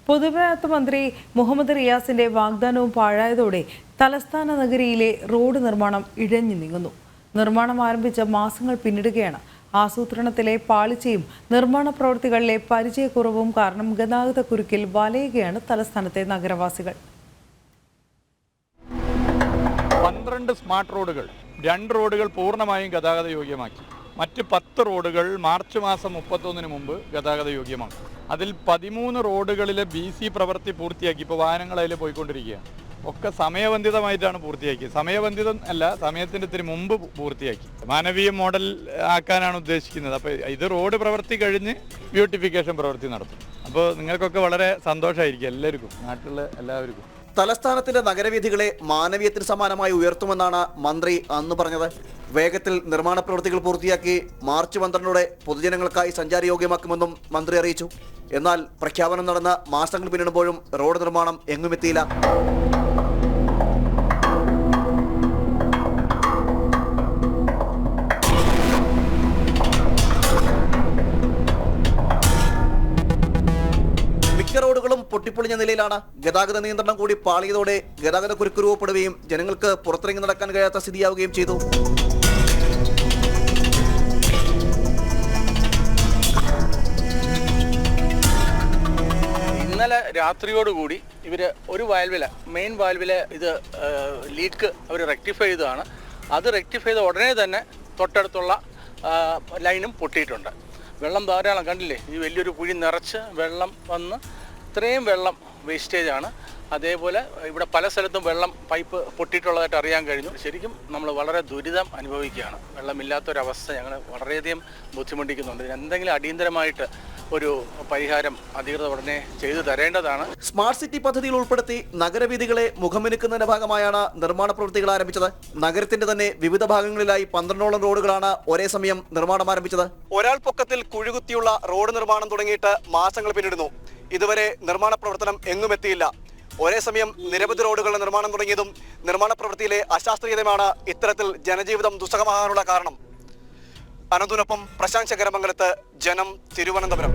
പൊതുമരാമത്ത് മന്ത്രി മുഹമ്മദ് റിയാസിന്റെ വാഗ്ദാനവും പാഴായതോടെ തലസ്ഥാന നഗരിയിലെ റോഡ് നിർമ്മാണം ഇഴഞ്ഞു നീങ്ങുന്നു. നിർമ്മാണം ആരംഭിച്ച മാസങ്ങൾ പിന്നിടുകയാണ്. ആസൂത്രണത്തിലെ പാളിച്ചയും നിർമ്മാണ പ്രവൃത്തികളിലെ പരിചയക്കുറവും കാരണം ഗതാഗതക്കുരുക്കിൽ വലയുകയാണ് തലസ്ഥാനത്തെ നഗരവാസികൾ. 12 സ്മാർട്ട് റോഡുകൾ, 2 റോഡുകൾ പൂർണ്ണമായും ഗതാഗത യോഗ്യമാക്കി. മറ്റ് 10 റോഡുകൾ മാർച്ച് മാസം 31 മുമ്പ് ഗതാഗത യോഗ്യമാക്കും. അതിൽ 13 റോഡുകളിലെ BC പ്രവൃത്തി പൂർത്തിയാക്കി. ഇപ്പോൾ വാഹനങ്ങൾ അതിൽ പോയിക്കൊണ്ടിരിക്കുകയാണ്. ഒക്കെ സമയബന്ധിതമായിട്ടാണ് പൂർത്തിയാക്കിയത്. സമയബന്ധിതം അല്ല, സമയത്തിൻ്റെ ഇത്തിരി മുമ്പ് പൂർത്തിയാക്കി. മാനവീയ മോഡൽ ആക്കാനാണ് ഉദ്ദേശിക്കുന്നത്. അപ്പോൾ ഇത് റോഡ് പ്രവൃത്തി കഴിഞ്ഞ് ബ്യൂട്ടിഫിക്കേഷൻ പ്രവൃത്തി നടത്തും. അപ്പോൾ നിങ്ങൾക്കൊക്കെ വളരെ സന്തോഷമായിരിക്കും, എല്ലാവർക്കും, നാട്ടിലുള്ള എല്ലാവർക്കും. തലസ്ഥാനത്തിന്റെ നഗരവീഥികളെ മാനവീയത്തിന് സമാനമായി ഉയർത്തുമെന്നാണ് മന്ത്രി അന്ന് പറഞ്ഞത്. വേഗത്തിൽ നിർമ്മാണ പ്രവൃത്തികൾ പൂർത്തിയാക്കി മാർച്ച് 12 പൊതുജനങ്ങൾക്കായി സഞ്ചാരയോഗ്യമാക്കുമെന്നും മന്ത്രി അറിയിച്ചു. എന്നാൽ പ്രഖ്യാപനം നടന്ന മാസങ്ങൾ പിന്നിടുമ്പോഴും റോഡ് നിർമ്മാണം എങ്ങുമെത്തിയില്ല. മിക്ക റോഡുകളും പൊട്ടിപ്പൊളിഞ്ഞ നിലയിലാണ്. ഗതാഗത നിയന്ത്രണം കൂടി പാളിയതോടെ ഗതാഗത കുരുക്ക് രൂപപ്പെടുകയും ജനങ്ങൾക്ക് പുറത്തിറങ്ങി നടക്കാൻ കഴിയാത്ത സ്ഥിതിയാവുകയും ചെയ്തു. ഇന്നലെ രാത്രിയോടുകൂടി ഇവർ ഒരു മെയിൻ വാൽവിലെ ഇത് ലീക്ക് അവർ റെക്ടിഫൈ ചെയ്തതാണ്. അത് റെക്ടിഫൈ ചെയ്ത ഉടനെ തന്നെ തൊട്ടടുത്തുള്ള ലൈനും പൊട്ടിയിട്ടുണ്ട്. വെള്ളം ധാരാളം കണ്ടില്ലേ, ഈ വലിയൊരു കുഴി നിറച്ച് വെള്ളം വന്ന് ഇത്രയും വെള്ളം വേസ്റ്റേജാണ്. അതേപോലെ ഇവിടെ പല സ്ഥലത്തും വെള്ളം പൈപ്പ് പൊട്ടിയിട്ടുള്ളതായിട്ട് അറിയാൻ കഴിഞ്ഞു. ശരിക്കും നമ്മൾ വളരെ ദുരിതം അനുഭവിക്കുകയാണ്. വെള്ളമില്ലാത്തൊരവസ്ഥ ഞങ്ങൾ വളരെയധികം ബുദ്ധിമുട്ടിക്കുന്നുണ്ട്. എന്തെങ്കിലും അടിയന്തരമായിട്ട് ഒരു പരിഹാരം അധികൃതർ ഉടനെ ചെയ്തു തരേണ്ടതാണ്. സ്മാർട്ട് സിറ്റി പദ്ധതിയിൽ ഉൾപ്പെടുത്തി നഗരവീഥികളെ മുഖമിനുക്കുന്നതിന്റെ ഭാഗമായാണ് നിർമ്മാണ പ്രവൃത്തികൾ ആരംഭിച്ചത്. നഗരത്തിന്റെ തന്നെ വിവിധ ഭാഗങ്ങളിലായി 12ഓളം റോഡുകളാണ് ഒരേ സമയം നിർമ്മാണം ആരംഭിച്ചത്. ഒരാൾ പൊക്കത്തിൽ കുഴികുത്തിയുള്ള റോഡ് നിർമ്മാണം തുടങ്ങിയിട്ട് മാസങ്ങൾ പിന്നിടുന്നു. ഇതുവരെ നിർമ്മാണ പ്രവർത്തനം എങ്ങുമെത്തിയില്ല. ഒരേ സമയം നിരവധി റോഡുകളുടെ നിർമ്മാണം തുടങ്ങിയതും നിർമ്മാണ പ്രവൃത്തിയിലെ അശാസ്ത്രീയതയാണ് ഇത്തരത്തിൽ ജനജീവിതം ദുസ്സഹമാകാനുള്ള കാരണം. അനന്തുനൊപ്പം പ്രശാന്ത് ശങ്കരമംഗലത്ത്, ജനം, തിരുവനന്തപുരം.